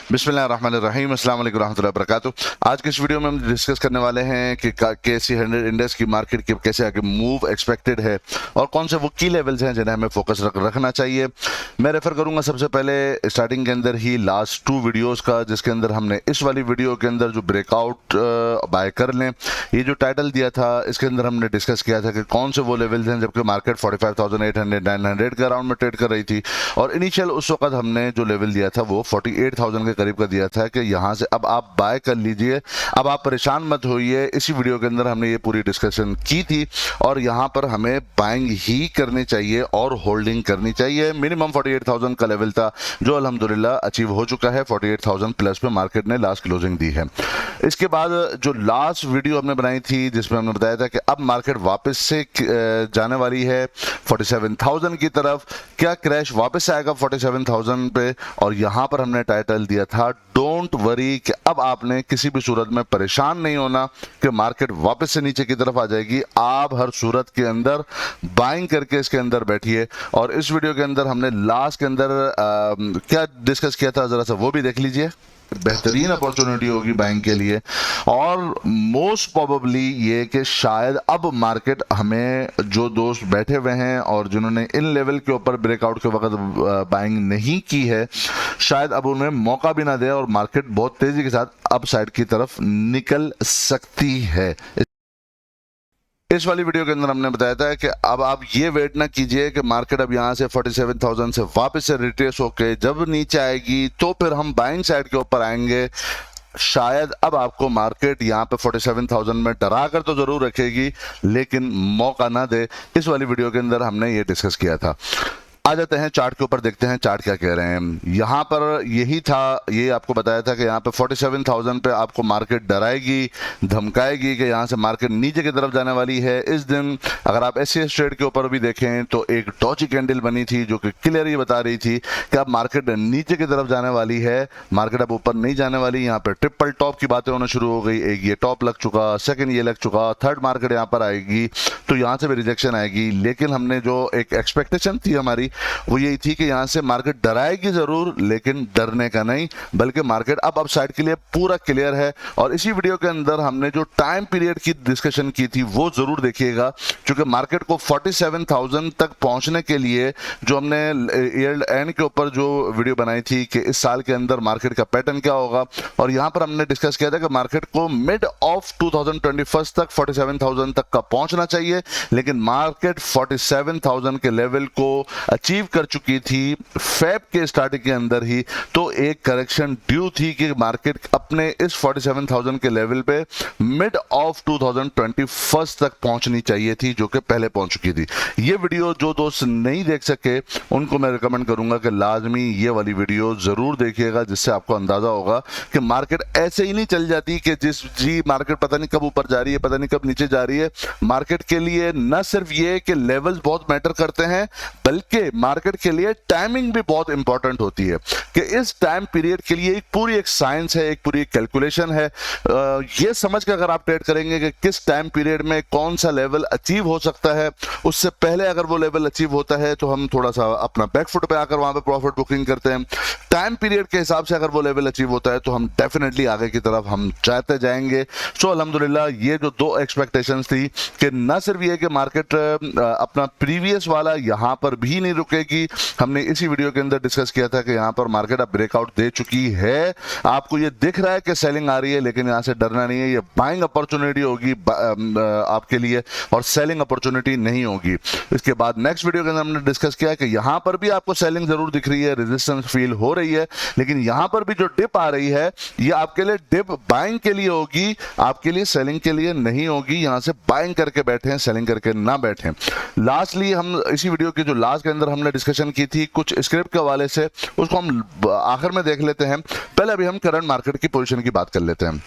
बिस्मिल्लाहिर्रहमानिर्रहीम, अस्सलाम वालेकुम रहमतुल्लाहि व बरकातुहू। आज के इस वीडियो में हम डिस्कस करने वाले हैं कि KSE 100 इंडेक्स की मार्केट की कैसे आगे मूव एक्सपेक्टेड है और कौन से वो की लेवल्स हैं जिन्हें हमें फोकस रखना चाहिए। मैं रेफर करूंगा सबसे पहले स्टार्टिंग के अंदर ही लास्ट 2 वीडियोस का, जिसके अंदर हमने इस वाली वीडियो के अंदर जो ब्रेकआउट बाय कर लें ये जो टाइटल दिया था, इसके अंदर हमने डिस्कस किया था कि कौन से वो लेवल्स हैं जबकि मार्केट 45,800 900 के अराउंड में ट्रेड कर रही थी और इनिशियल उस वक्त हमने जो लेवल दिया था वो 48,000 के करीब का दिया था कि यहाँ से अब आप बाय कर लीजिए, अब आप परेशान मत होइए। इसी वीडियो के अंदर हमने ये पूरी डिस्कशन की थी और यहाँ पर हमें बाइंग ही करनी चाहिए और होल्डिंग करनी चाहिए। मिनिमम 48,000 का लेवल था जो अल्हम्दुलिल्लाह अचीव हो चुका है। 48,000 प्लस पे मार्केट ने लास्ट क्लोजिंग दी है। इसके बाद जो लास्ट वीडियो हमने बनाई थी जिसमें हमने बताया था कि अब मार्केट वापस से जाने वाली है 47,000 की तरफ, क्या क्रैश वापस आएगा 47,000 पे, और यहाँ पर हमने टाइटल दिया था डोंट वरी कि अब आपने किसी भी सूरत में परेशान नहीं होना कि मार्केट वापस से नीचे की तरफ आ जाएगी। आप हर सूरत के अंदर बाइंग करके इसके अंदर बैठिए। और इस वीडियो के अंदर हमने लास्ट के अंदर क्या डिस्कस किया था जरा सा वो भी देख लीजिए। बेहतरीन अपॉर्चुनिटी होगी बैंक के लिए और मोस्ट प्रोबेबली ये कि शायद अब मार्केट हमें जो दोस्त बैठे हुए हैं और जिन्होंने इन लेवल के ऊपर ब्रेकआउट के वक्त बाइंग नहीं की है, शायद अब उन्हें मौका भी ना दे और मार्केट बहुत तेजी के साथ अप साइड की तरफ निकल सकती है। इस वाली वीडियो के अंदर हमने बताया था कि अब आप ये वेट ना कीजिए कि मार्केट अब यहाँ से 47,000 से वापस से रिट्रेस होके जब नीचे आएगी तो फिर हम बाइंग साइड के ऊपर आएंगे। शायद अब आपको मार्केट यहाँ पे 47,000 में डरा कर तो जरूर रखेगी लेकिन मौका ना दे। इस वाली वीडियो के अंदर हमने ये डिस्कस किया था। आ जाते हैं चार्ट के ऊपर, देखते हैं चार्ट क्या कह रहे हैं। यहाँ पर यही था, ये आपको बताया था कि यहाँ पे 47,000 पे आपको मार्केट डराएगी, धमकाएगी कि यहाँ से मार्केट नीचे की तरफ जाने वाली है। इस दिन अगर आप SCS ट्रेड के ऊपर भी देखें तो एक डॉजी कैंडल बनी थी जो कि क्लियर ये बता रही थी कि अब मार्केट नीचे की तरफ जाने वाली है, मार्केट अब ऊपर नहीं जाने वाली। यहाँ पर ट्रिपल टॉप की बातें होना शुरू हो गई, एक ये टॉप लग चुका, सेकेंड ये लग चुका, थर्ड मार्केट यहाँ पर आएगी तो यहाँ से भी रिजेक्शन आएगी। लेकिन हमने जो एक एक्सपेक्टेशन थी हमारी वो यही थी कि यहां से मार्केट डराएगी जरूर लेकिन डरने का नहीं, बल्कि मार्केट अब अपसाइड के लिए पूरा क्लियर है। और इसी वीडियो के अंदर हमने जो टाइम पीरियड की डिस्कशन की थी वो जरूर देखिएगा, क्योंकि मार्केट को 47,000 तक पहुंचने के लिए जो हमने ईयर एंड के ऊपर जो वीडियो बनाई थी कि इस साल के अंदर मार्केट का पैटर्न क्या होगा, और यहां पर हमने डिस्कस किया था कि मार्केट को मिड ऑफ 2021 तक 47,000 तक का पहुंचना चाहिए। लेकिन मार्केट 47,000 के लेवल को अचीव कर चुकी थी फेब के स्टार्टिंग के अंदर ही, तो एक करेक्शन ड्यू थी कि मार्केट अपने इस 47,000 के लेवल पे मिड ऑफ 2021 तक पहुंचनी चाहिए थी, जो कि पहले पहुंच चुकी थी। ये वीडियो जो दोस्त नहीं देख सके उनको मैं रिकमेंड करूंगा कि लाजमी ये वाली वीडियो जरूर देखिएगा, जिससे आपको अंदाजा होगा कि मार्केट ऐसे ही नहीं चल जाती कि जी मार्केट पता नहीं कब ऊपर जा रही है, पता नहीं कब नीचे जा रही है। मार्केट के लिए न सिर्फ ये कि लेवल्स बहुत मैटर करते हैं बल्कि मार्केट के लिए टाइमिंग भी बहुत इंपॉर्टेंट होती है कि इस टाइम पीरियड के लिए एक साइंस है, एक पूरी कैलकुलेशन है। ये समझ के अगर आप ट्रेड करेंगे कि किस टाइम पीरियड में कौन सा लेवल अचीव हो सकता है, उससे पहले अगर वो लेवल अचीव होता है तो हम थोड़ा सा अपना बैकफुट पे आकर वहां पे प्रॉफिट बुकिंग करते हैं। टाइम पीरियड के हिसाब से अगर वो लेवल अचीव होता है तो हम डेफिनेटली आगे की तरफ हम जाते जाएंगे। सो अल्हम्दुलिल्लाह ये जो 2 एक्सपेक्टेशंस थी कि न सिर्फ ये कि मार्केट अपना प्रीवियस वाला यहां पर भी नहीं रुकेगी, हमने इसी वीडियो के अंदर डिस्कस किया था कि यहां पर मार्केट अब ब्रेकआउट दे चुकी है। आपको ये दिख रहा है कि सेलिंग आ रही है लेकिन यहां से डरना नहीं है, ये बाइंग अपॉर्चुनिटी होगी आपके लिए और सेलिंग अपॉर्चुनिटी नहीं होगी। इसके बाद नेक्स्ट वीडियो के अंदर हमने डिस्कस किया कि यहां पर भी आपको सेलिंग जरूर दिख रही है, रेजिस्टेंस फील हो रही है, लेकिन यहां पर भी जो डिप आ रही है ये आपके लिए डिप बाइंग के लिए होगी, आपके लिए सेलिंग के लिए नहीं होगी। यहां से बाइंग करके बैठे, सेलिंग करके ना बैठे। लास्टली हम इसी वीडियो के जो लास्ट के अंदर हमने डिस्कशन की थी कुछ स्क्रिप्ट के हवाले से, उसको हम आखिर में देख लेते हैं। पहले अभी हम करंट मार्केट की पोजीशन की बात कर लेते हैं।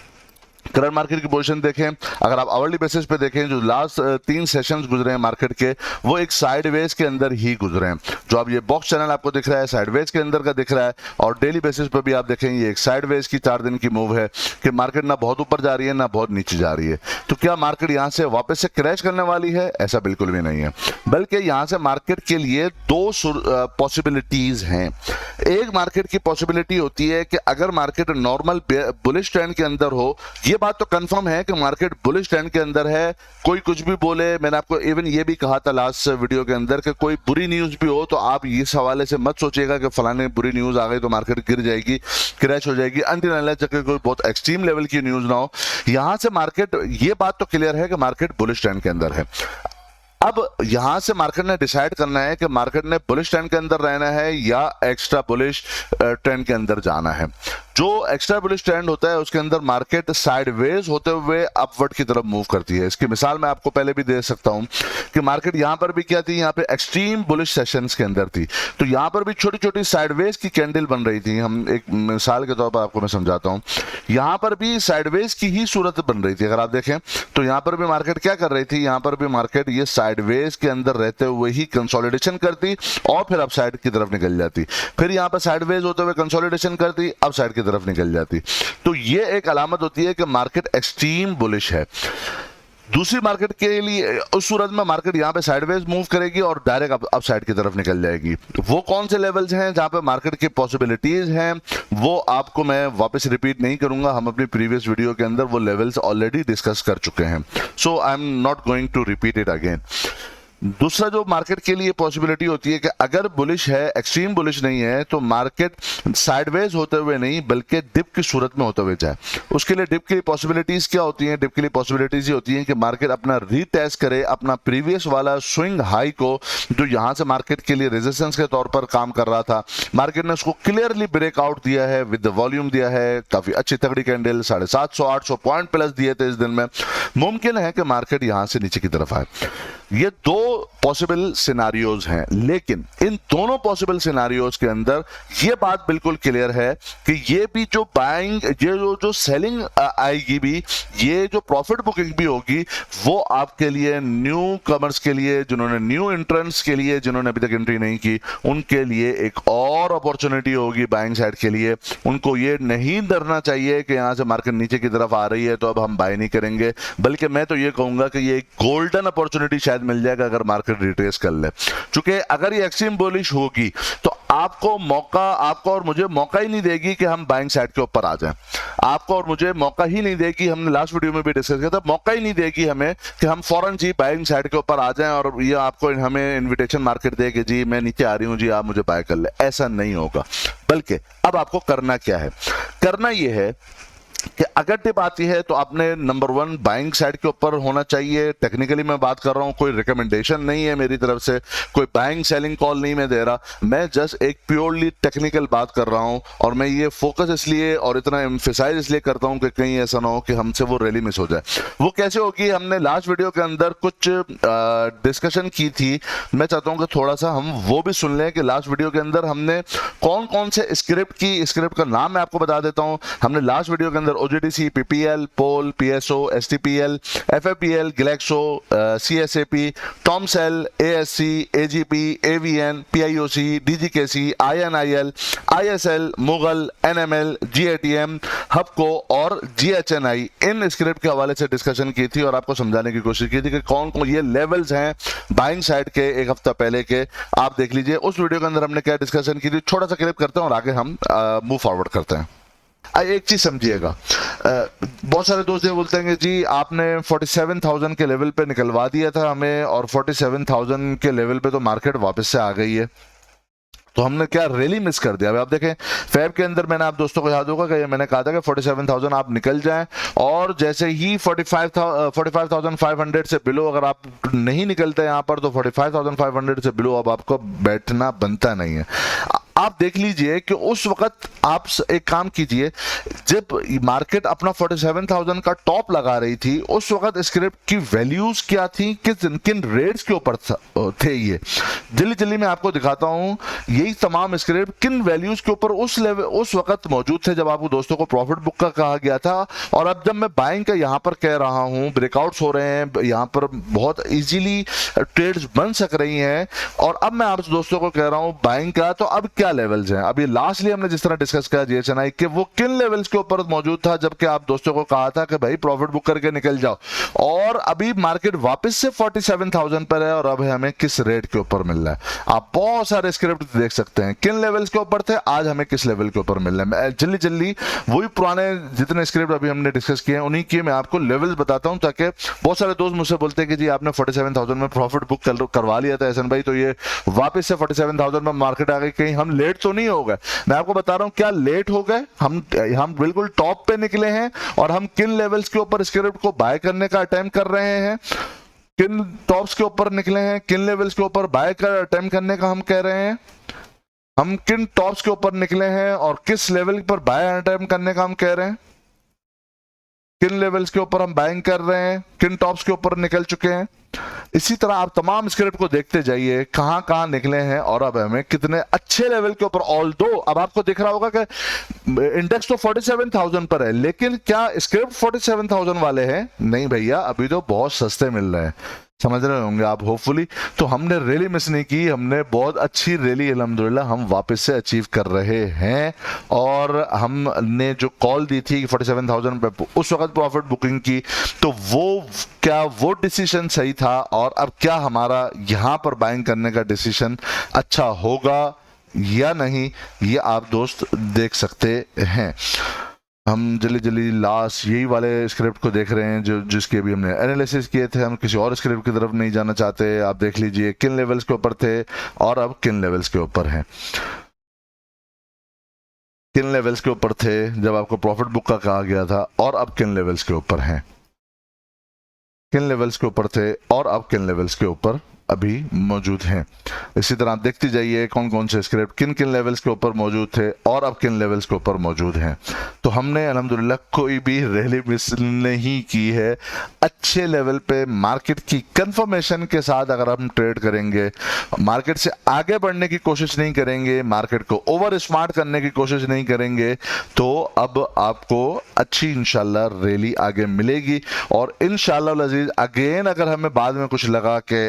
करंट मार्केट की पोजीशन देखें, अगर आप आवरली बेसिस पे देखें, जो लास्ट 3 सेशंस गुजरे हैं मार्केट के, वो एक साइडवेज के अंदर ही गुजरे हैं। जो अब ये बॉक्स चैनल आपको दिख रहा है साइडवेज के अंदर का दिख रहा है, और डेली बेसिस पे भी आप देखें ये एक साइडवेज की 4 दिन की मूव है कि मार्केट ना बहुत ऊपर जा रही है ना बहुत नीचे जा रही है। तो क्या मार्केट यहां से वापस से क्रैश करने वाली है? ऐसा बिल्कुल भी नहीं है, बल्कि यहां से मार्केट के लिए 2 पॉसिबिलिटीज हैं। एक मार्केट की पॉसिबिलिटी होती है कि अगर मार्केट नॉर्मल बुलिश ट्रेंड के अंदर हो, ये बात तो कंफर्म है कि मार्केट बुलिश ट्रेंड के अंदर है, कोई कुछ भी बोले, मैंने आपको इवन ये भी कहा था लास्ट वीडियो के अंदर कि कोई बुरी न्यूज भी हो तो आप इस हवाले से मत सोचिएगा कि फलाने बुरी न्यूज आ गई तो मार्केट गिर जाएगी, क्रैश हो जाएगी, अनटिल अनलेस जब कोई बहुत एक्सट्रीम लेवल की न्यूज ना हो। यहां से मार्केट, ये बात तो क्लियर है कि मार्केट बुलिश ट्रेंड के अंदर है। अब यहां से मार्केट ने डिसाइड करना है कि मार्केट ने बुलिश ट्रेंड के अंदर रहना है या एक्स्ट्रा बुलिश ट्रेंड के अंदर जाना है। जो एक्स्ट्रा बुलिश ट्रेंड होता है उसके अंदर मार्केट साइडवेज होते हुए अपवर्ड की तरफ मूव करती है। इसकी मिसाल मैं आपको पहले भी दे सकता हूं कि मार्केट यहां पर भी क्या थी, यहां पे एक्सट्रीम बुलिश सेशंस के अंदर थी, तो यहां पर भी छोटी छोटी साइडवेज की कैंडल बन रही थी। हम एक मिसाल के तौर पर आपको मैं समझाता हूं, यहां पर भी साइडवेज की ही सूरत बन रही थी। अगर आप देखें तो यहां पर भी मार्केट क्या कर रही थी, यहां पर भी मार्केट ये साइडवेज के अंदर रहते हुए ही कंसोलिडेशन करती और फिर अपसाइड की तरफ निकल जाती, फिर यहां पर साइडवेज होते हुए कंसोलिडेशन करती, अपसाइड की तरफ निकल जाती। तो ये एक अलामत होती है कि मार्केट एक्सट्रीम बुलिश है। दूसरी मार्केट के लिए उस सूरत में मार्केट यहां पे साइडवेज मूव करेगी और डायरेक्ट अपसाइड की तरफ निकल जाएगी। वो कौन से लेवल्स हैं जहां पे मार्केट की पॉसिबिलिटीज हैं, वो आपको मैं वापस रिपीट नहीं करूंगा, हम अपनी प्रीवियस वीडियो के अंदर वो लेवल्स ऑलरेडी डिस्कस कर चुके हैं, so I am not going to repeat it again. दूसरा जो मार्केट के लिए पॉसिबिलिटी होती है कि अगर बुलिश है, एक्सट्रीम बुलिश नहीं है, तो मार्केट साइडवेज होते हुए नहीं बल्कि डिप की सूरत में होते हुए जाए। उसके लिए डिप की पॉसिबिलिटीज क्या होती हैं? डिप के लिए पॉसिबिलिटीज ये होती हैं कि मार्केट अपना रीटेस्ट करे अपना प्रीवियस वाला स्विंग हाई को, जो यहां से मार्केट के लिए रेजिस्टेंस के तौर पर काम कर रहा था। मार्केट ने उसको क्लियरली ब्रेकआउट दिया है, विद द वॉल्यूम दिया है, काफी अच्छी तगड़ी कैंडल 750-800 पॉइंट प्लस दिए थे इस दिन में। मुमकिन है कि मार्केट यहां से नीचे की तरफ आए। ये 2 पॉसिबल सिनारियोज हैं, लेकिन इन दोनों पॉसिबल सिनारियोज के अंदर ये बात बिल्कुल क्लियर है कि ये भी जो बाइंग, ये जो सेलिंग आएगी भी, ये जो प्रॉफिट बुकिंग भी होगी, वो आपके लिए न्यू कमर्स के लिए, जिन्होंने न्यू एंट्रेंट्स के लिए, जिन्होंने अभी तक एंट्री नहीं की, उनके लिए एक और अपॉर्चुनिटी होगी बाइंग साइड के लिए। उनको ये नहीं डरना चाहिए कि यहां से मार्केट नीचे की तरफ आ रही है तो अब हम बाय नहीं करेंगे, बल्कि मैं तो ये कहूंगा कि ये एक गोल्डन अपॉर्चुनिटी शायद मिल जाएगा अगर मार्केट रिट्रेस कर ले। चूंकि अगर ये एक्सट्रीम बुलिश होगी तो आपको और मुझे मौका ही नहीं देगी कि हम बाइंग साइड के ऊपर आ जाएं। आपको और मुझे मौका ही नहीं देगी, हमने लास्ट वीडियो में भी डिस्कस किया था, मौका ही नहीं देगी हमें कि हम फौरन जी बाइंग साइड के ऊपर आ जाएं और ये आपको हमें इन्विटेशन मार्केट दे कि जी मैं नीचे आ रही हूं जी आप मुझे बाय कर ले। ऐसा नहीं होगा। बल्कि अब आपको करना क्या है? करना यह है कि अगर टिप आती है तो आपने नंबर 1 बाइंग साइड के ऊपर होना चाहिए। टेक्निकली मैं बात कर रहा हूं, कोई रिकमेंडेशन नहीं है मेरी तरफ से, कोई बाइंग सेलिंग कॉल नहीं मैं दे रहा, मैं जस्ट एक प्योरली टेक्निकल बात कर रहा हूं। और मैं ये फोकस इसलिए और इतना एम्फेसाइज इसलिए करता हूं कि कहीं ऐसा ना हो कि हमसे वो रैली मिस हो जाए। वो कैसे होगी? हमने लास्ट वीडियो के अंदर कुछ डिस्कशन की थी, मैं चाहता हूं कि थोड़ा सा हम वो भी सुन लें कि लास्ट वीडियो के अंदर हमने कौन कौन से स्क्रिप्ट का नाम मैं आपको बता देता हूं। हमने लास्ट वीडियो के अंदर OGDC, PPL, POL, PSO, STPL, FFPL, Glaxo, CSAP, TOMCEL, ASC, AGP, AVN, PIOC, DGKC, INIL, ISL, Mughal, NML, GATM, HUBCO और GHNI, इन स्क्रिप्ट के हवाले से डिस्कशन की थी और आपको समझाने की कोशिश की थी कि कौन कौन ये लेवल्स हैं बाइंग साइड के। एक हफ्ता पहले के आप देख लीजिए, उस वीडियो के अंदर हमने क्या डिस्कशन की थी। छोटा सा क्लिप करते हैं और आगे हम मूव फॉरवर्ड करते हैं। एक चीज समझिएगा, बहुत सारे दोस्त ये बोलते हैं कि जी आपने 47,000 के लेवल पे निकलवा दिया था हमें और 47,000 के लेवल पे तो मार्केट वापस से आ गई है, तो हमने क्या रैली मिस कर दिया। अब आप देखें फैब के अंदर मैंने आप दोस्तों को याद होगा कि मैंने कहा था कि 47,000 आप निकल जाएं और जैसे ही 45,500 से बिलो अगर आप नहीं निकलते यहां पर तो 45,500 से बिलो अब आपको बैठना बनता नहीं है। आप देख लीजिए कि उस वक्त आप एक काम कीजिए, जब मार्केट अपना 47,000 का टॉप लगा रही थी उस वक्त स्क्रिप्ट की वैल्यूज क्या थी, किन किन रेट्स के ऊपर थे। ये जल्दी जल्दी मैं आपको दिखाता हूं, यही तमाम स्क्रिप्ट किन वैल्यूज के ऊपर उस लेवल उस वक्त मौजूद थे जब आपको दोस्तों को प्रॉफिट बुक का कहा गया था। और अब जब मैं बाइंग का यहां पर कह रहा हूं, ब्रेकआउट्स हो रहे हैं, यहां पर बहुत इजीली ट्रेड्स बन सक रही हैं, और अब मैं आप दोस्तों को कह रहा हूं बाइंग का, तो अब क्या लेवल्स हैं। अभी लास्टली हमने जिस तरह डिस्कस किया जीएचएनआई के, वो किन लेवल्स के ऊपर मौजूद था जबकि आप दोस्तों को कहा था कि भाई प्रॉफिट बुक करके निकल जाओ, और अभी मार्केट वापस से 47,000 पर है और अब हमें किस रेट के ऊपर मिल रहा है। आप बहुत सारे स्क्रिप्ट देख सकते हैं किन लेवल्स के ऊपर थे, आज हमें किस लेवल के ऊपर मिल रहा है। जल्दी जल्दी वही पुराने जितने स्क्रिप्ट अभी हमने डिस्कस किए हैं उन्हीं की मैं आपको लेवल्स बताता हूं, ताकि बहुत सारे दोस्त मुझसे बोलते हैं कि जी आपने 47,000 में प्रॉफिट बुक करवा लिया था एहसन भाई, तो ये वापस से 47,000 में मार्केट आ गई, कहीं हम लेट तो नहीं हो गए। मैं आपको बता रहा हूं क्या लेट हो गए, हम बिल्कुल टॉप पे निकले हैं और हम किन लेवल्स के ऊपर स्क्रिप्ट को बाय करने का अटेम्प्ट कर रहे हैं, किन टॉप्स के ऊपर निकले हैं, किन लेवल्स के ऊपर बाय कर अटेम्प्ट करने का हम कह रहे हैं, हम किन टॉप्स के ऊपर निकले हैं और किस लेवल पर बाय अटेम्प्ट करने का हम कह रहे हैं, किन लेवल्स के ऊपर हम बाइंग कर रहे हैं, किन टॉप्स के ऊपर निकल चुके हैं। इसी तरह आप तमाम स्क्रिप्ट को देखते जाइए कहां कहां निकले हैं और अब हमें कितने अच्छे लेवल के ऊपर। ऑल दो अब आपको दिख रहा होगा कि इंडेक्स तो 47,000 पर है, लेकिन क्या स्क्रिप्ट 47,000 वाले हैं? नहीं भैया, अभी तो बहुत सस्ते मिल रहे हैं, समझ रहे होंगे आप होपफुली। तो हमने रैली मिस नहीं की, हमने बहुत अच्छी रैली अल्हम्दुलिल्लाह हम वापस से अचीव कर रहे हैं। और हमने जो कॉल दी थी 47,000 पे उस वक्त प्रॉफिट बुकिंग की, तो वो डिसीजन सही था, और अब क्या हमारा यहां पर बाइंग करने का डिसीजन अच्छा होगा या नहीं, ये आप दोस्त देख सकते हैं। हम जल्दी जल्दी लास्ट यही वाले स्क्रिप्ट को देख रहे हैं जो जिसके अभी हमने एनालिसिस किए थे, हम किसी और स्क्रिप्ट की तरफ नहीं जाना चाहते। आप देख लीजिए किन लेवल्स के ऊपर थे और अब किन लेवल्स के ऊपर हैं, किन लेवल्स के ऊपर थे जब आपको प्रॉफिट बुक का कहा गया था और अब किन लेवल्स के ऊपर हैं, किन लेवल्स के ऊपर थे और अब किन लेवल्स के ऊपर अभी मौजूद हैं। इसी तरह आप देखते जाइए कौन कौन से स्क्रिप्ट किन किन लेवल्स के ऊपर मौजूद थे और अब किन लेवल्स के ऊपर मौजूद हैं। तो हमने अल्हम्दुलिल्लाह कोई भी रैली मिस नहीं की है। अच्छे लेवल पे मार्केट की कंफर्मेशन के साथ अगर हम ट्रेड करेंगे, मार्केट से आगे बढ़ने की कोशिश नहीं करेंगे, मार्केट को ओवर स्मार्ट करने की कोशिश नहीं करेंगे, तो अब आपको अच्छी इंशाल्लाह रैली आगे मिलेगी। और इंशाल्लाह अजीज अगेन अगर हमें बाद में कुछ लगा कि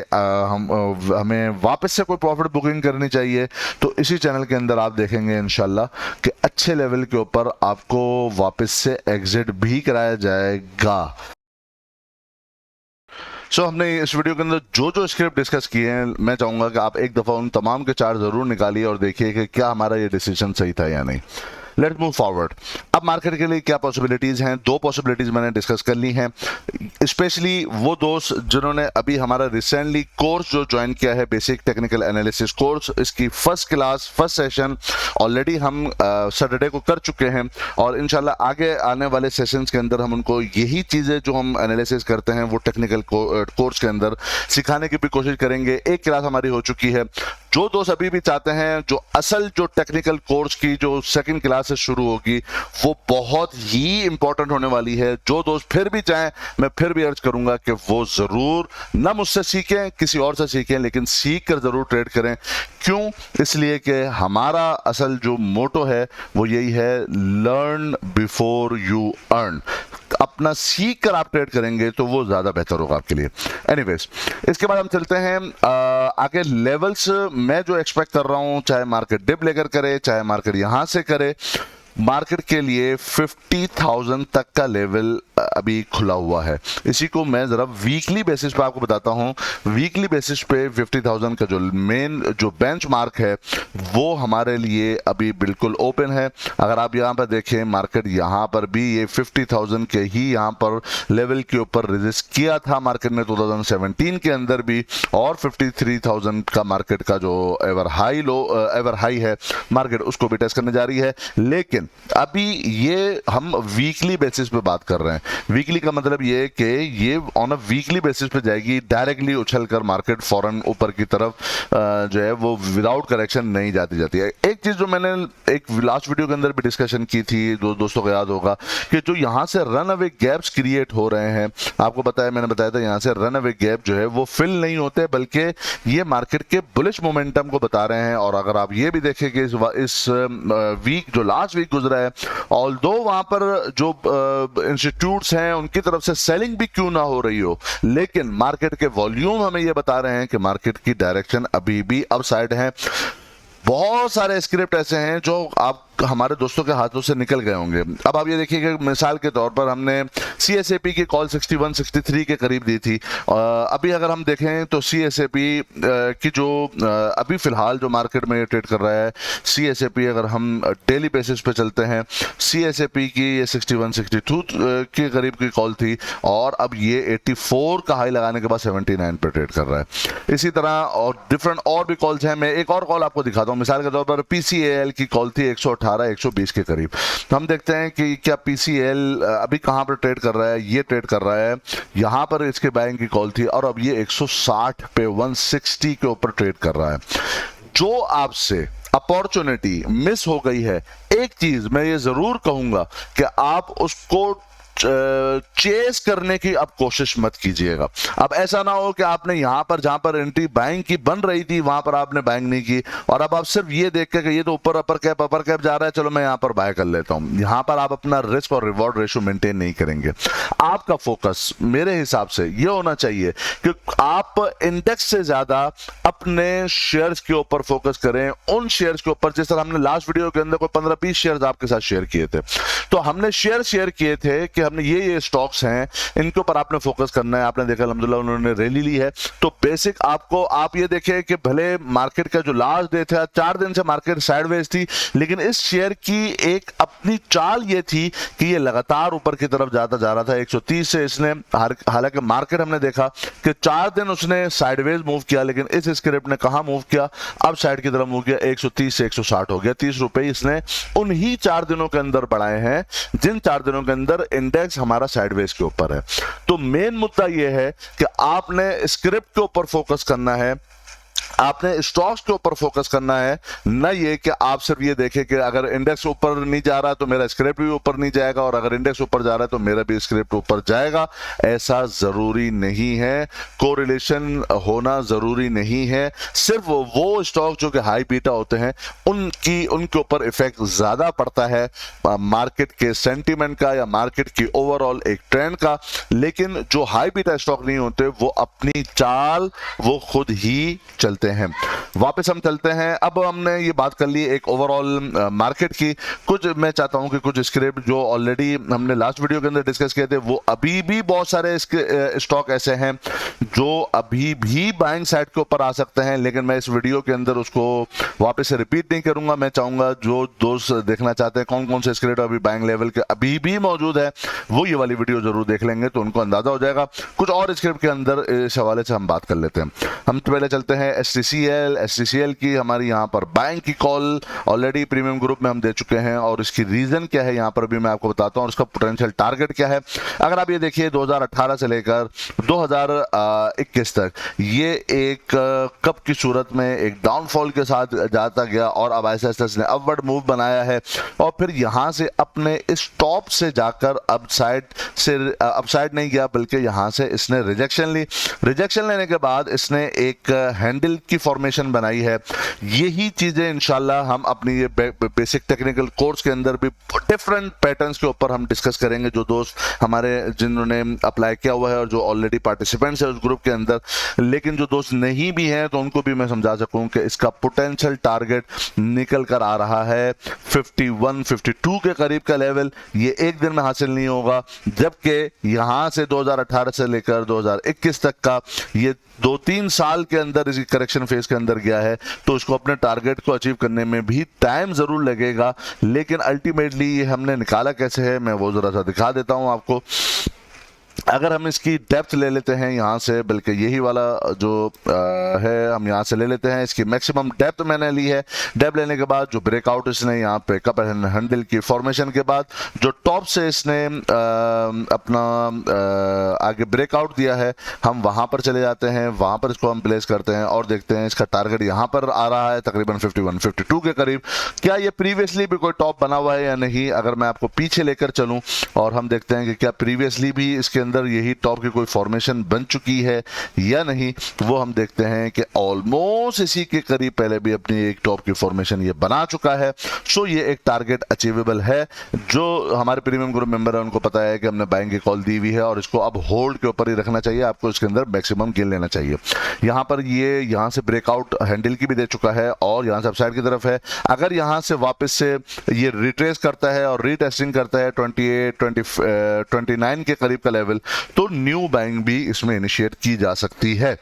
हमें वापस से कोई प्रॉफिट बुकिंग करनी चाहिए, तो इसी चैनल के अंदर आप देखेंगे इंशाल्लाह कि अच्छे लेवल के ऊपर आपको वापस से एग्जिट भी कराया जाएगा। हमने इस वीडियो के अंदर जो स्क्रिप्ट डिस्कस किए हैं, मैं चाहूंगा कि आप एक दफा उन तमाम के चार्ट जरूर निकालिए और देखिए कि क्या हमारा ये डिसीजन सही था या नहीं। Let's move forward. अब मार्केट के लिए क्या पॉसिबिलिटीज हैं? दो पॉसिबिलिटीज मैंने डिस्कस कर ली हैं, स्पेशली वो दोस्त जिन्होंने अभी हमारा रिसेंटली कोर्स जो ज्वाइन किया है, बेसिक टेक्निकल एनालिसिस कोर्स, इसकी first class first session already हम सैटरडे को कर चुके हैं, और इंशाल्लाह आगे आने वाले सेशंस के अंदर हम उनको यही चीजें जो हम एनालिसिस करते हैं वो टेक्निकल कोर्स के अंदर सिखाने की भी कोशिश करेंगे। एक क्लास हमारी हो चुकी है। जो दोस्त अभी भी चाहते हैं जो असल जो टेक्निकल कोर्स की जो सेकंड क्लास से शुरू होगी वो बहुत ही इंपॉर्टेंट होने वाली है, जो दोस्त फिर भी चाहें, मैं फिर भी अर्ज करूंगा कि वो जरूर ना मुझसे सीखें, किसी और से सीखें, लेकिन सीख कर जरूर ट्रेड करें। क्यों? इसलिए कि हमारा असल जो मोटो है वो यही है, लर्न बिफोर यू अर्न। अपना सीख कर आप ट्रेड करेंगे तो वो ज्यादा बेहतर होगा आपके लिए। एनीवेज, इसके बाद हम चलते हैं आगे लेवल्स। मैं जो एक्सपेक्ट कर रहा हूं, चाहे मार्केट डिप लेकर करे, चाहे मार्केट यहां से करे, मार्केट के लिए 50,000 तक का लेवल अभी खुला हुआ है। इसी को मैं जरा वीकली बेसिस पे आपको बताता हूं। वीकली बेसिस पे 50,000 का जो मेन जो बेंचमार्क है वो हमारे लिए अभी बिल्कुल ओपन है। अगर आप यहां पर देखें, मार्केट यहां पर भी ये 50,000 के ही यहां पर लेवल के ऊपर रेजिस्ट किया था मार्केट ने 2017 के अंदर भी, और 53,000 का मार्केट का जो एवर हाई है मार्केट उसको भी टेस्ट करने जा रही है। लेकिन अभी ये हम वीकली बेसिस पे बात कर रहे हैं। वीकली का मतलब ये कि ये ऑन अ वीकली बेसिस पे जाएगी, डायरेक्टली उछल कर मार्केट फौरन ऊपर की तरफ जो है वो विदाउट करेक्शन नहीं जाती है। एक चीज जो मैंने एक लास्ट वीडियो के अंदर भी डिस्कशन की थी, दोस्तों को याद होगा कि जो यहाँ से रन अवे गैप्स क्रिएट हो रहे हैं, आपको मैंने बताया था यहाँ से रन अवे गैप जो है वो फिल नहीं होते, बल्कि ये मार्केट के बुलिश मोमेंटम को बता रहे हैं। और अगर आप ये भी देखें कि इस वीक जो लास्ट वीक गुजरा है, ऑल्दो वहां पर जो इंस्टीट्यूट्स हैं उनकी तरफ से सेलिंग भी क्यों ना हो रही हो, लेकिन मार्केट के वॉल्यूम हमें ये बता रहे हैं कि मार्केट की डायरेक्शन अभी भी अपसाइड है। बहुत सारे स्क्रिप्ट ऐसे हैं जो आप हमारे दोस्तों के हाथों से निकल गए होंगे। अब आप ये देखिए कि मिसाल के तौर पर हमने CSAP की कॉल 61-63 के करीब दी थी। अभी अगर हम देखें तो CSAP की जो अभी फिलहाल जो मार्केट में ट्रेड कर रहा है, CSAP अगर हम डेली बेसिस पे चलते हैं, CSAP की ये 61-62 के करीब की कॉल थी और अब ये 84 का हाई लगाने के बाद 79 पे ट्रेड कर रहा है। इसी तरह और डिफरेंट और भी कॉल्स हैं। मैं एक और कॉल आपको दिखाता हूँ। मिसाल के तौर पर PCAL की कॉल थी 118-120 के करीब। हम देखते हैं कि क्या PCL अभी कहां पर ट्रेड कर रहा है। ये ट्रेड कर रहा है यहां पर, इसके बाइंग की कॉल थी और अब ये 160 पे 160 के ऊपर ट्रेड कर रहा है। जो आपसे अपॉर्चुनिटी मिस हो गई है, एक चीज मैं ये जरूर कहूंगा कि आप उसको चेस करने की अब कोशिश मत कीजिएगा। अब ऐसा ना हो कि आपने यहां पर जहां पर एंट्री बाइंग की बन रही थी वहां पर आपने बाइंग नहीं की और अब आप सिर्फ ये देख के कि ये तो ऊपर अपर कैप जा रहा है, चलो मैं यहां पर बाय कर लेता हूं। यहां पर आप अपना रिस्क और रिवॉर्ड रेशियो मेंटेन नहीं करेंगे। आपका फोकस मेरे हिसाब से ये होना चाहिए कि आप इंडेक्स से ज्यादा अपने शेयर्स के ऊपर फोकस करें, उन शेयर्स के ऊपर जिस तरह हमने लास्ट वीडियो के अंदर कोई 15-20 शेयर्स आपके साथ शेयर किए थे। तो हमने शेयर किए थे कि हमने ये स्टॉक्स हैं, इनके ऊपर आपने फोकस करना है। आपने देखा अल्हम्दुलिल्लाह उन्होंने रैली ली है। तो बेसिक आपको आप ये देखें कि भले मार्केट का जो लास्ट डे था 4 दिन से मार्केट साइडवेज थी, लेकिन इस शेयर की एक अपनी चाल ये थी कि ये लगातार ऊपर की तरफ जाता जा रहा था। 130 से इसने, हालांकि मार्केट हमने देखा कि 4 दिन उसने साइडवेज मूव किया, लेकिन इस स्क्रिप्ट ने कहां मूव किया, अब साइड की तरफ मूव किया, 130 से 160 हो गया। 30 रुपए इसने उन्हीं 4 दिनों के अंदर बढ़ाए हैं जिन 4 दिनों के अंदर इंडेक्स हमारा साइडवेज के ऊपर है। तो मेन मुद्दा यह है कि आपने स्क्रिप्ट के ऊपर फोकस करना है, आपने स्टॉक्स के ऊपर फोकस करना है, न ये कि आप सिर्फ ये देखें कि अगर इंडेक्स ऊपर नहीं जा रहा तो मेरा स्क्रिप्ट भी ऊपर नहीं जाएगा और अगर इंडेक्स ऊपर जा रहा है तो मेरा भी स्क्रिप्ट ऊपर जाएगा। ऐसा जरूरी नहीं है, कोरिलेशन होना जरूरी नहीं है। सिर्फ वो स्टॉक जो कि हाई बीटा होते हैं उनके ऊपर इफेक्ट ज्यादा पड़ता है मार्केट के सेंटीमेंट का या मार्केट की ओवरऑल एक ट्रेंड का, लेकिन जो हाई बीटा स्टॉक नहीं होते वो अपनी चाल वो खुद ही चलते हैं। वापस हम चलते हैं। अब हमने ये बात कर ली एक ओवरऑल मार्केट की। कुछ मैं चाहता हूं कि कुछ स्क्रिप्ट जो ऑलरेडी हमने लास्ट वीडियो के अंदर डिस्कस किए थे, वो अभी भी बहुत सारे स्टॉक ऐसे हैं जो अभी भी बाइंग साइड के ऊपर आ सकते हैं, लेकिन मैं इस वीडियो के अंदर उसको वापस से रिपीट नहीं करूंगा। मैं चाहूंगा जो दोस्त देखना चाहते हैं कौन कौन से स्क्रिप्ट अभी बाइंग लेवल के अभी भी मौजूद है, वो ये वाली वीडियो जरूर देख लेंगे तो उनको अंदाजा हो जाएगा। कुछ और स्क्रिप्ट के अंदर इस हवाले से हम बात कर लेते हैं। हम तो पहले चलते हैं STCL की हमारी यहाँ पर बाइंग की कॉल ऑलरेडी प्रीमियम ग्रुप में हम दे चुके हैं और इसकी रीजन क्या है यहाँ पर भी मैं आपको बताता हूँ और इसका पोटेंशियल टारगेट क्या है। अगर आप ये देखिए 2018 से लेकर 2021 तक ये एक कप की सूरत में एक डाउनफॉल के साथ जाता गया और अब ऐसे इसने अपवर्ड मूव बनाया है और फिर यहाँ से अपने इस टॉप से जाकर अपसाइड नहीं गया, बल्कि यहाँ से इसने रिजेक्शन ली। रिजेक्शन लेने के बाद इसने एक हैंडल की फॉर्मेशन बनाई है। यही चीजें इंशाल्लाह हम अपनी ये बेसिक टेक्निकल कोर्स के अंदर भी डिफरेंट पैटर्न्स के ऊपर हम डिस्कस करेंगे। जो दोस्त हमारे जिन्होंने अप्लाई किया हुआ है और जो ऑलरेडी पार्टिसिपेंट्स है उस ग्रुप के अंदर, लेकिन जो दोस्त नहीं भी हैं तो उनको भी मैं समझा सकूं कि इसका पोटेंशियल टारगेट निकल कर आ रहा है 51-52 के करीब का लेवल। ये एक दिन में हासिल नहीं होगा, जबकि यहां से 2018 से लेकर 2021 तक का ये 2-3 साल के अंदर इसी करेक्शन फेज के अंदर गया है, तो उसको अपने टारगेट को अचीव करने में भी टाइम जरूर लगेगा। लेकिन अल्टीमेटली ये हमने निकाला कैसे है मैं वो जरा सा दिखा देता हूं आपको। अगर हम इसकी डेप्थ ले लेते हैं यहाँ से, बल्कि यही वाला जो है हम यहाँ से ले लेते हैं, इसकी मैक्सिमम डेप्थ मैंने ली है। डेप्थ लेने के बाद जो ब्रेकआउट इसने यहाँ पे कप एंड हैंडल की फॉर्मेशन के बाद जो टॉप से इसने अपना आगे ब्रेकआउट दिया है, हम वहाँ पर चले जाते हैं, वहाँ पर इसको हम प्लेस करते हैं और देखते हैं इसका टारगेट यहाँ पर आ रहा है तकरीबन 51-52 के करीब। क्या ये प्रीवियसली भी कोई टॉप बना हुआ है या नहीं? अगर मैं आपको पीछे लेकर चलूँ और हम देखते हैं कि क्या प्रीवियसली भी इसके अंदर यही टॉप की कोई फॉर्मेशन बन चुकी है या नहीं, वो हम देखते हैं कि ऑलमोस्ट इसी के करीब पहले भी अपनी एक टॉप की फॉर्मेशन ये बना चुका है। सो ये एक टारगेट अचीवेबल है। जो हमारे प्रीमियम ग्रुप मेंबर है उनको पता है कि हमने बाइंग की कॉल दी हुई है और इसको अब होल्ड के ऊपर ही रखना चाहिए, आपको इसके अंदर मैक्सिमम गेन लेना चाहिए। यहाँ पर ये यहाँ से ब्रेकआउट हैंडल की भी दे चुका है और यहाँ से अपसाइड की तरफ है। अगर यहाँ से वापस से ये रिट्रेस करता है और रीटेस्टिंग करता है 29 के करीब का लेवल, तो न्यू बाइंग भी इसमें इनिशिएट की जा सकती है।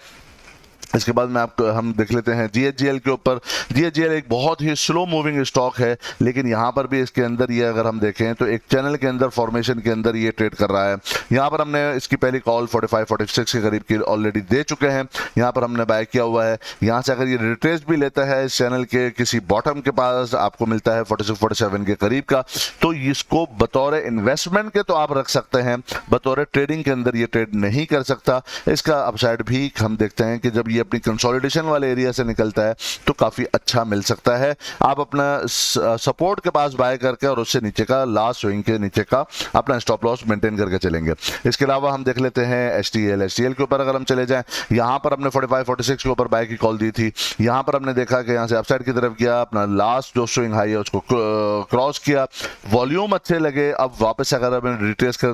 इसके बाद में हम देख लेते हैं GHGL के ऊपर। GHGL एक बहुत ही स्लो मूविंग स्टॉक है, लेकिन यहाँ पर भी इसके अंदर ये अगर हम देखें तो एक चैनल के अंदर फॉर्मेशन के अंदर ये ट्रेड कर रहा है। यहाँ पर हमने इसकी पहली कॉल 45-46 के करीब की ऑलरेडी दे चुके हैं, यहाँ पर हमने बाय किया हुआ है। यहाँ से अगर ये रिट्रेस भी लेता है इस चैनल के किसी बॉटम के पास, आपको मिलता है 46-47 के करीब का, तो इसको बतौर इन्वेस्टमेंट के तो आप रख सकते हैं, बतौर ट्रेडिंग के अंदर ये ट्रेड नहीं कर सकता। इसका अपसाइड भी हम देखते हैं कि जब अपनी कंसोलिडेशन वाले एरिया से निकलता है तो काफी अच्छा मिल सकता है। आप अपना सपोर्ट के पास बाय करके और उससे नीचे का लास्ट स्विंग के नीचे का अपना स्टॉप लॉस मेंटेन करके चलेंगे। इसके अलावा हम देख लेते हैं HTL के ऊपर अगर हम चले जाएं, यहां पर हमने 45-46 के ऊपर बाय की कॉल दी थी। यहां पर हमने देखा कि यहां से अपसाइड की तरफ गया, अपना लास्ट जो स्विंग हाई है उसको क्रॉस किया, वॉल्यूम अच्छे लगे। अब वापस अगर हमें रिट्रेस के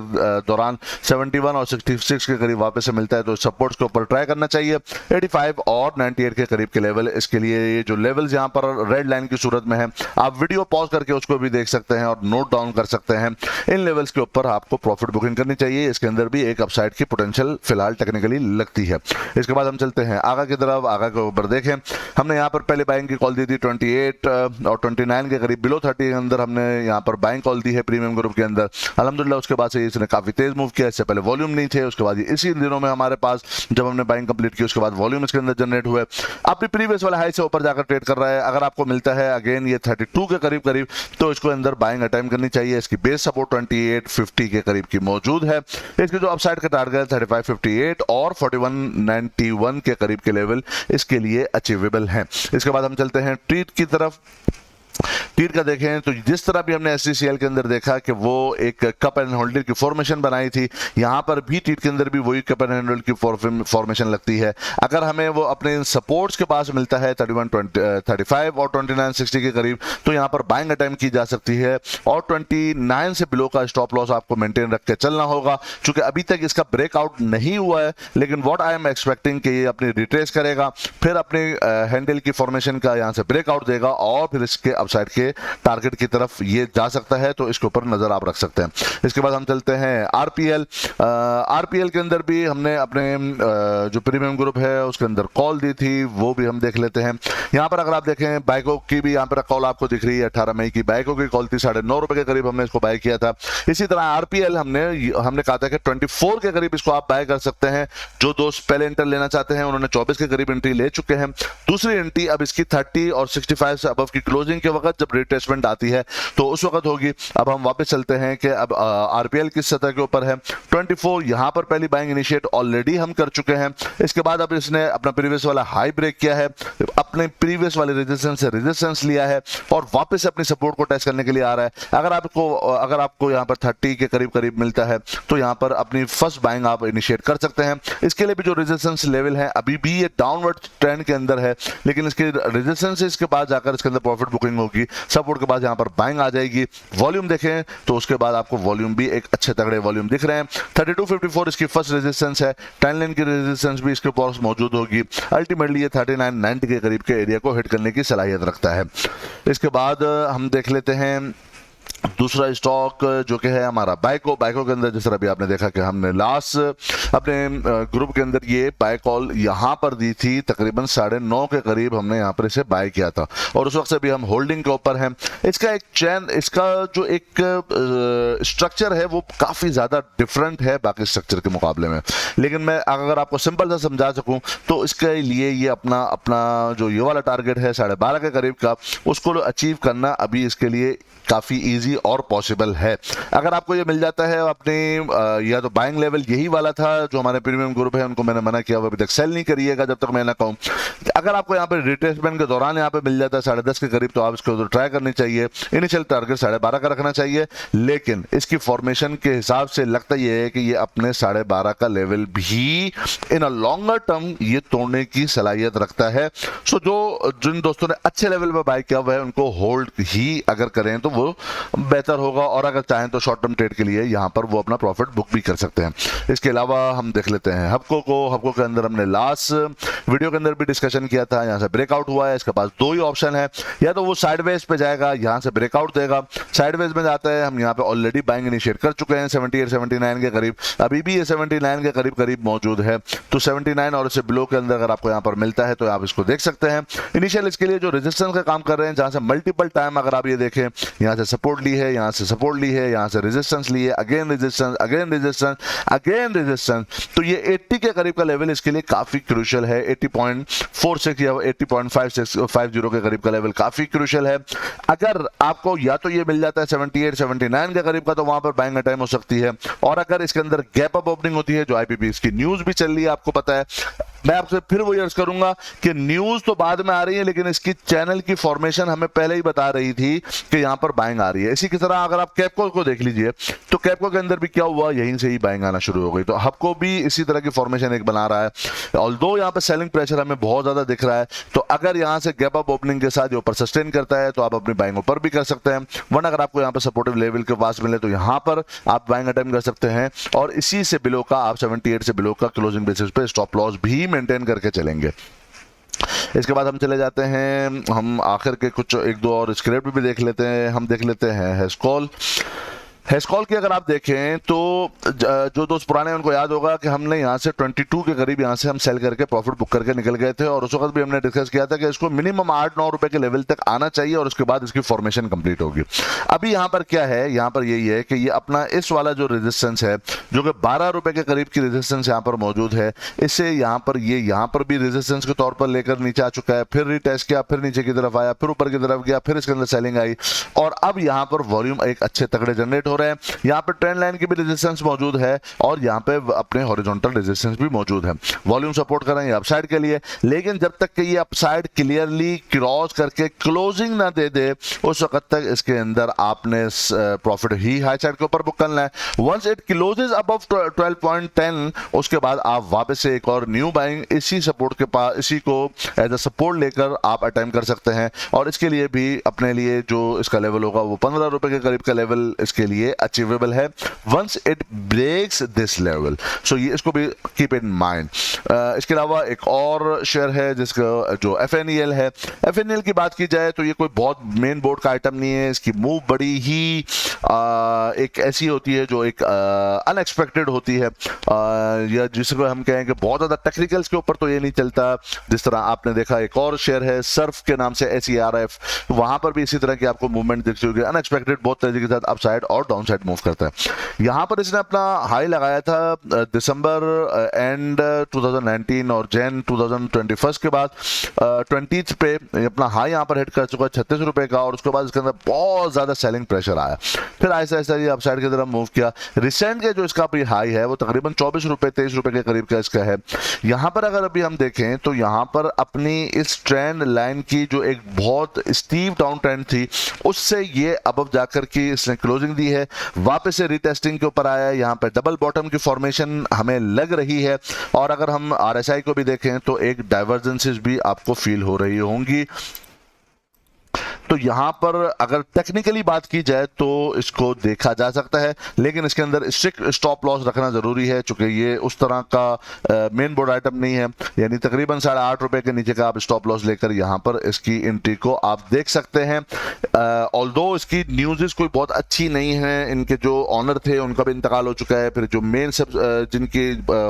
दौरान 71 और 66 के करीब वापस से मिलता है तो सपोर्ट्स के ऊपर ट्राई करना चाहिए। 85 और 98 के करीब के लेवल, इसके लिए ये जो लेवल्स यहां पर रेड लाइन की सूरत में है, आप वीडियो पॉज करके उसको भी देख सकते हैं और नोट डाउन कर सकते हैं। इन लेवल्स के ऊपर आपको प्रॉफिट बुकिंग करनी चाहिए। इसके अंदर भी एक अपसाइड की पोटेंशियल फिलहाल टेक्निकली लगती है। इसके बाद हम चलते हैं आगा की तरफ। आगा के ऊपर देखें, हमने यहां पर पहले बाइंग की कॉल दी थी 28 और 29 के करीब, बिलो 30 के अंदर हमने यहां पर बाइंग कॉल दी है प्रीमियम ग्रुप के अंदर। अल्हम्दुलिल्लाह उसके बाद से इसने काफी तेज मूव किया। इससे पहले वॉल्यूम नहीं थे, उसके बाद इसी दिनों में हमारे पास जब हमने बाइंग कंप्लीट की उसके बाद वॉल्यूम इसके अंदर जनरेट हुए। अपनी प्रीवियस वाले हाई से ऊपर जाकर ट्रेड कर रहा है। अगर आपको मिलता है अगेन ये 32 के करीब तो इसको अंदर बाइंग अटेम्प्ट करनी चाहिए। इसकी बेस सपोर्ट 28-50 के करीब की मौजूद है। इसके जो अपसाइड का टारगेट 35-58 और 41-91 के करीब के लेवल इसके लिए अचीवेबल हैं। इसके बाद हम चलते हैं ट्रीट की तरफ। ट्रीट का देखें तो जिस तरह भी हमने SCCL के अंदर देखा कि वो एक कप एंड होल्डर की फॉर्मेशन बनाई थी, यहां पर भी ट्रीट के अंदर भी वही कप एंड होल्डर की फॉर्मेशन लगती है। अगर हमें वो अपने सपोर्ट्स के पास मिलता है 35 और 29-60 के करीब, तो यहां पर बाइंग अटेम्प्ट की जा सकती है और 29 से बिलो का स्टॉप लॉस आपको मेंटेन रख के चलना होगा। क्योंकि अभी तक इसका ब्रेकआउट नहीं हुआ है, लेकिन व्हाट आई एम एक्सपेक्टिंग कि ये अपनी रिट्रेस करेगा, फिर अपने हैंडल की फॉर्मेशन का यहां से ब्रेकआउट देगा और फिर इसके अपसाइड के टारगेट की तरफ ये जा सकता है, तो इसके ऊपर नजर आप रख सकते हैं। इसके बाद हम चलते हैं आरपीएल के अंदर भी हमने अपने जो प्रीमियम ग्रुप है उसके अंदर कॉल दी थी, वो भी हम देख लेते हैं। यहां पर अगर आप देखें बाइको की भी यहां पर कॉल आपको दिख रही है। 18 मई की बाइको की कॉल थी, 9.5 रुपए के करीब हमने इसको बाय किया था। इसी तरह आरपीएल हमने कहा था कि 24 के करीब इसको आप बाय कर सकते हैं। जो दोस्त पहले एंटर लेना चाहते हैं उन्होंने 24 के करीब एंट्री ले चुके हैं। दूसरी एंट्री अब इसकी 30 और 65 से अबव की क्लोजिंग के वक्त जब रिट्रेसमेंट आती है तो उस वक्त होगी। अब हम वापस चलते हैं कि अब आरपीएल किस सतह के ऊपर है। 24 यहां पर पहली बाइंग इनिशिएट ऑलरेडी हम कर चुके हैं। इसके बाद अब इसने अपना प्रीवियस वाला हाई ब्रेक किया है, अपने प्रीवियस वाले रेजिस्टेंस से रेजिस्टेंस लिया है और वापस से अपनी सपोर्ट को टेस्ट करने के लिए आ रहा है। अगर आपको यहां पर 30 के करीब मिलता है तो यहां पर अपनी फर्स्ट बाइंग आप इनिशिएट कर सकते हैं। इसके लिए भी जो रेजिस्टेंस लेवल है अभी भी ये डाउनवर्ड ट्रेंड के अंदर है, लेकिन इसके रेजिस्टेंस से इसके बाद जाकर इसके अंदर प्रॉफिट बुकिंग होगी। सपोर्ट के बाद यहां पर बाइंग आ जाएगी। वॉल्यूम देखें तो उसके बाद आपको वॉल्यूम भी एक अच्छे तगड़े वॉल्यूम दिख रहे हैं। 32.54 इसकी फर्स्ट रेजिस्टेंस है। 10 लाइन की रेजिस्टेंस भी इसके पास मौजूद होगी। अल्टीमेटली ये 39.90 के करीब के एरिया को हिट करने की सलाहियत रखता है। इसके बाद हम देख लेते हैं दूसरा स्टॉक जो कि है हमारा बाइको के अंदर जिस तरह भी आपने देखा कि हमने लास्ट अपने ग्रुप के अंदर ये बाय कॉल यहाँ पर दी थी, तकरीबन 9:30 के करीब हमने यहाँ पर इसे बाय किया था और उस वक्त से भी हम होल्डिंग के ऊपर हैं। इसका एक चैन, इसका जो एक स्ट्रक्चर है वो काफ़ी ज़्यादा डिफरेंट है बाकी स्ट्रक्चर के मुकाबले में, लेकिन मैं अगर आपको सिंपल सा समझा सकूँ तो इसके लिए ये अपना जो ये वाला टारगेट है 12:30 के करीब का, उसको अचीव करना अभी इसके लिए काफ़ी इजी और पॉसिबल है। अगर आपको ये मिल जाता है अपने या तो बाइंग लेवल यही वाला था जो हमारे प्रीमियम ग्रुप है, उनको मैंने मना किया हुआ अभी तक सेल नहीं करिएगा जब तक मैं ना कहूँ। अगर आपको यहाँ पे रिट्रेसमेंट के दौरान यहाँ पे मिल जाता है 10:30 के करीब, तो आप इसको ट्राई करनी चाहिए। इनिशियल टारगेट 12:30 का रखना चाहिए, लेकिन इसकी फॉर्मेशन के हिसाब से लगता यह है कि ये अपने 12:30 का लेवल भी इन अ लॉन्गर टर्म ये तोड़ने की सलाहियत रखता है। सो जिन दोस्तों ने अच्छे लेवल पर बाय किया हुआ है उनको होल्ड ही अगर करें तो वो बेहतर होगा, और अगर चाहें तो शॉर्ट टर्म ट्रेड के लिए यहां पर वो अपना प्रॉफिट बुक भी कर सकते हैं। इसके अलावा हम देख लेते हैं हबको के अंदर हमने लास्ट वीडियो के अंदर भी डिस्कशन किया था, यहां से ब्रेकआउट हुआ है। इसके पास दो ही ऑप्शन है, या तो वो साइडवेज पे जाएगा, यहां से ब्रेकआउट देगा, साइडवेज में जाता है, हम यहां पे ऑलरेडी बाइंग इनिशिएट कर चुके हैं 78 79 के करीब, अभी भी ये 79 के करीब मौजूद है। तो 79 और इससे बिलो के अंदर अगर आपको यहां पर मिलता है तो आप इसको देख सकते हैं। इनिशियल इसके लिए जो रेजिस्टेंस का काम कर रहे हैं, जहां से मल्टीपल टाइम अगर आप ये देखें, यहां से सपोर्ट ली है, यहां से सपोर्ट ली है, यहां से रेजिस्टेंस ली है, again resistance, again resistance, again resistance, तो ये 80 के करीब का लेवल इसके लिए काफी क्रूशियल है। 80.46 या 80.50 के करीब का लेवल काफी क्रूशियल है। अगर आपको या तो ये मिल जाता है 78 79 के करीब का, तो वहां पर बाइंग टाइम हो सकती है, और अगर इसके अंदर गैप अप ओपनिंग होती है, जो आईपीपी इसकी न्यूज भी चल रही है आपको पता है, मैं आपसे फिर वही अर्ज करूंगा कि न्यूज तो बाद में आ रही है, लेकिन इसकी चैनल की फॉर्मेशन हमें पहले ही बता रही थी कि यहां पर बाइंग आ रही है। इसी की तरह अगर आप कैपको को देख लीजिए तो कैपको के अंदर भी क्या हुआ, यहीं से ही बाइंग आना शुरू हो गई। तो हबको भी इसी तरह की फॉर्मेशन एक बना रहा है, ऑल्दो यहां पर सेलिंग प्रेशर हमें बहुत ज्यादा दिख रहा है। तो अगर यहां से गैप अप ओपनिंग के साथ ऊपर सस्टेन करता है तो आप अपनी बाइंग ऊपर भी कर सकते हैं, वरना अगर आपको यहां पर सपोर्टिव लेवल के पास मिले तो यहां पर आप बाइंग अटेम्प्ट कर सकते हैं, और इसी से बिलो का आप 78 से बिलो का क्लोजिंग बेसिस पे स्टॉप लॉस भी मेंटेन करके चलेंगे। इसके बाद हम चले जाते हैं, हम आखिर के कुछ एक दो और स्क्रिप्ट भी देख लेते हैं। हम देख लेते हैं हेस्कॉल की अगर आप देखें तो जो दोस्त पुराने हैं उनको याद होगा कि हमने यहाँ से 22 के करीब यहाँ से हम सेल करके प्रॉफिट बुक करके निकल गए थे, और उस वक्त भी हमने डिस्कस किया था कि इसको मिनिमम 8-9 रुपए के लेवल तक आना चाहिए और उसके बाद इसकी फॉर्मेशन कंप्लीट होगी। अभी यहाँ पर क्या है, यहाँ पर यही है कि ये अपना इस वाला जो रेजिस्टेंस है, जो कि 12 रुपए के करीब की रेजिस्टेंस यहाँ पर मौजूद है, इससे यहाँ पर भी रेजिस्टेंस के तौर पर लेकर नीचे आ चुका है, फिर रिटेस्ट किया, फिर नीचे की तरफ आया, फिर ऊपर की तरफ गया, फिर इसके अंदर सेलिंग आई, और अब यहाँ पर वॉल्यूम एक अच्छे तगड़े जनरेट हो रहे हैं। यहाँ पे ट्रेंड लाइन की भी रेजिस्टेंस मौजूद है, और यहाँ पे अपने हॉरिजॉन्टल रेजिस्टेंस भी मौजूद है। वॉल्यूम सपोर्ट कर रहे हैं अपसाइड के लिए, लेकिन जब तक कि ये अपसाइड क्लियरली क्रॉस करके क्लोजिंग ना दे दे, उस वक्त तक इसके अंदर आपने प्रॉफिट ही हाई साइड के ऊपर बुक करना है। वंस इट क्लोजेस अबव 12.10, उसके बाद आप वापस से एक और न्यू बाइंग इसी सपोर्ट के पास, इसी को एज अ सपोर्ट लेकर आप अटेम्प्ट कर सकते हैं, और इसके लिए भी अपने लिए जो इसका लेवल होगा वो 15 रुपए के करीब का लेवल इसके लिए अचीवेबल है, once it breaks this level. So ये इसको भी कीप इन माइंड। इसके अलावा एक और शेयर है जिसका जो FNEL है। FNEL की बात की जाए तो ये कोई बहुत मेन बोर्ड का आइटम नहीं है, इसकी मूव बड़ी ही एक ऐसी होती है जो एक अनएक्सपेक्टेड होती है, या जिसको हम कहें कि बहुत ज़्यादा टेक्निकल्स के ऊपर तो ये नहीं चलता। जिस तरह आपने देखा एक और शेयर है सर्फ के नाम से SERF, वहां पर भी इसी तरह की आपको मूवमेंट दिख चुकी है, अनएक्सपेक्टेड बहुत तेजी के साथ अप साइड और डाउन साइड मूव करता है। यहाँ पर इसने अपना हाई लगाया था दिसंबर एंड 2019 और जैन 2021 के बाद 20th पे अपना हाई यहाँ पर हिट कर चुका है 36 रुपए का, और उसके बाद इसके अंदर बहुत ज्यादा सेलिंग प्रेशर आया, फिर ऐसा ऐसा ये अपसाइड की तरफ मूव किया। रिसेंट के जो इसका हाई है वो तकरीबन 24 रुपए 23 रुपए के करीब का इसका है। यहाँ पर अगर अभी हम देखें तो यहाँ पर अपनी इस ट्रेंड लाइन की जो एक बहुत स्टीव डाउन ट्रेंड थी, उससे ये अब जाकर की इसने क्लोजिंग दी है, वापस से रिटेस्टिंग के ऊपर आया है। यहाँ पे डबल बॉटम की फॉर्मेशन हमें लग रही है, और अगर हम RSI को भी देखें तो एक डाइवर्जेंसेस भी आपको फील हो रही होंगी। तो यहाँ पर अगर टेक्निकली बात की जाए तो इसको देखा जा सकता है, लेकिन इसके अंदर स्ट्रिक्ट स्टॉप लॉस रखना जरूरी है, चूंकि ये उस तरह का मेन बोर्ड आइटम नहीं है। यानी तकरीबन ₹8.5 के नीचे का आप स्टॉप लॉस लेकर यहाँ पर इसकी एंट्री को आप देख सकते हैं। ऑल्दो इसकी न्यूज़ कोई बहुत अच्छी नहीं है, इनके जो ऑनर थे उनका भी इंतकाल हो चुका है, फिर जो मेन सब जिनकी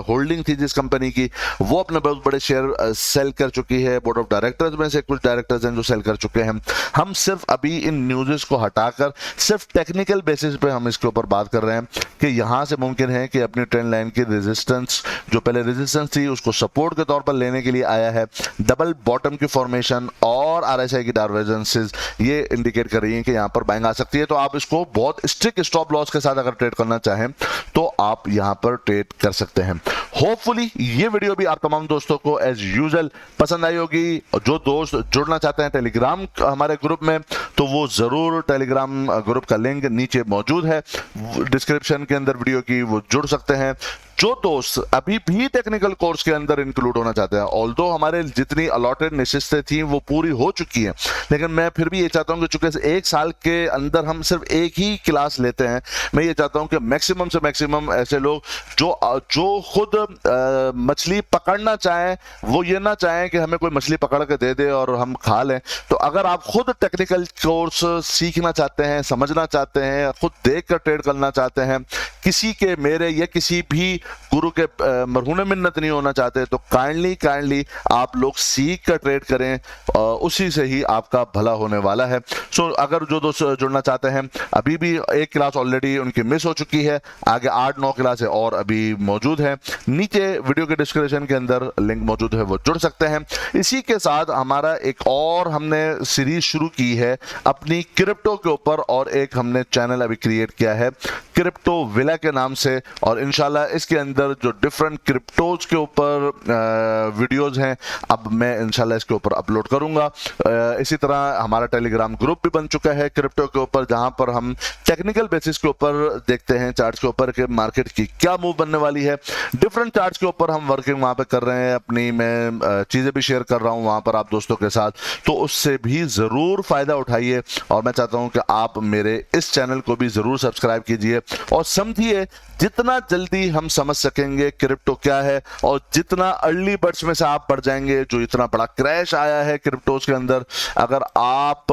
होल्डिंग थी जिस कंपनी की, वो अपने बहुत बड़े शेयर सेल कर चुकी है। बोर्ड ऑफ डायरेक्टर्स में से कुछ डायरेक्टर्स हैं जो सेल कर चुके हैं। हम सिर्फ अभी इन न्यूज़ को हटाकर सिर्फ टेक्निकल बेसिस पे हम इसके ऊपर बात कर रहे हैं कि यहां से मुमकिन है कि अपनी ट्रेंड लाइन की रेजिस्टेंस, जो पहले रेजिस्टेंस थी उसको सपोर्ट के तौर पर लेने के लिए आया है। डबल बॉटम की फॉर्मेशन और आरएसआई की डाइवर्जेंसेस ये इंडिकेट कर रही हैं कि यहां पर बाइंग आ सकती है। तो आप इसको बहुत स्ट्रिक्ट स्टॉप लॉस के साथ अगर ट्रेड करना चाहें तो आप यहां पर ट्रेड कर सकते हैं। होपफुली ये वीडियो भी आप तमाम दोस्तों को एज यूजुअल पसंद आई होगी। जो दोस्त जुड़ना चाहते हैं टेलीग्राम हमारे ग्रुप में, तो वो जरूर टेलीग्राम ग्रुप का लिंक नीचे मौजूद है डिस्क्रिप्शन के अंदर वीडियो की, वो जुड़ सकते हैं। जो दोस्त अभी भी टेक्निकल कोर्स के अंदर इंक्लूड होना चाहते हैं, ऑल्दो हमारे जितनी अलॉटेड निश्चितें थी वो पूरी हो चुकी हैं, लेकिन मैं फिर भी ये चाहता हूं कि चूंकि 1 साल के अंदर हम सिर्फ एक ही क्लास लेते हैं, मैं ये चाहता हूं कि मैक्सिमम से मैक्सिमम ऐसे लोग जो खुद मछली पकड़ना चाहें, वो ये ना चाहें कि हमें कोई मछली पकड़ के दे दे और हम खा लें। तो अगर आप खुद टेक्निकल कोर्स सीखना चाहते हैं, समझना चाहते हैं, खुद देख कर ट्रेड करना चाहते हैं, किसी के मेरे या किसी भी गुरु के मरहूने मिन्नत नहीं होना चाहते, तो काइंडली आप लोग सीख कर ट्रेड करें, उसी से ही आपका भला होने वाला है। सो अगर जो दोस्त जुड़ना चाहते हैं, अभी भी एक क्लास ऑलरेडी उनकी मिस हो चुकी है, आगे 8-9 क्लासें और अभी मौजूद है, नीचे वीडियो के डिस्क्रिप्शन के अंदर लिंक मौजूद है, वो जुड़ सकते हैं। इसी के साथ हमारा एक और हमने सीरीज शुरू की है अपनी क्रिप्टो के ऊपर, और एक हमने चैनल अभी क्रिएट किया है क्रिप्टो विला के नाम से, और इंशाल्लाह इसके अंदर जो डिफरेंट क्रिप्टोज के ऊपर वीडियोज हैं, अब मैं इंशाल्लाह इसके ऊपर अपलोड करूंगा। इसी तरह हमारा टेलीग्राम ग्रुप भी बन चुका है क्रिप्टो के ऊपर, जहां पर हम टेक्निकल बेसिस के ऊपर देखते हैं चार्ट्स के ऊपर कि मार्केट की क्या मूव बनने वाली है। डिफरेंट चार्ट्स के ऊपर हम वर्किंग वहां पे कर रहे हैं, अपनी मैं चीजें भी शेयर कर रहा हूं वहां पर आप दोस्तों के साथ, तो उससे भी जरूर फायदा उठाइए। और मैं चाहता हूं कि आप मेरे इस चैनल को भी जरूर सब्सक्राइब कीजिए और समझिए जितना जल्दी हम समझ सकेंगे क्रिप्टो क्या है, और जितना अर्ली बर्ड्स में से आप बढ़ जाएंगे, जो इतना बड़ा क्रैश आया है क्रिप्टोज के अंदर, अगर आप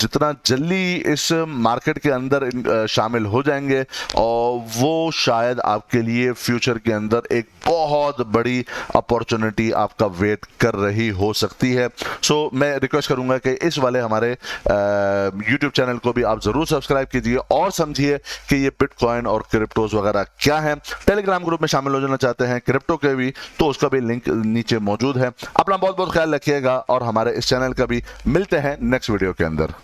जितना जल्दी इस मार्केट के अंदर शामिल हो जाएंगे, और वो शायद आपके लिए फ्यूचर के अंदर एक बहुत बड़ी अपॉर्चुनिटी आपका वेट कर रही हो सकती है। सो मैं रिक्वेस्ट करूंगा कि इस वाले हमारे यूट्यूब चैनल को भी आप जरूर सब्सक्राइब कीजिए और समझिए कि ये बिटकॉइन और क्रिप्टोज वगैरह क्या है। टेलीग्राम ग्रुप में शामिल हो जाना चाहते हैं क्रिप्टो के भी, तो उसका भी लिंक नीचे मौजूद है। अपना बहुत बहुत ख्याल रखिएगा और हमारे इस चैनल का भी मिलते हैं नेक्स्ट वीडियो के अंदर।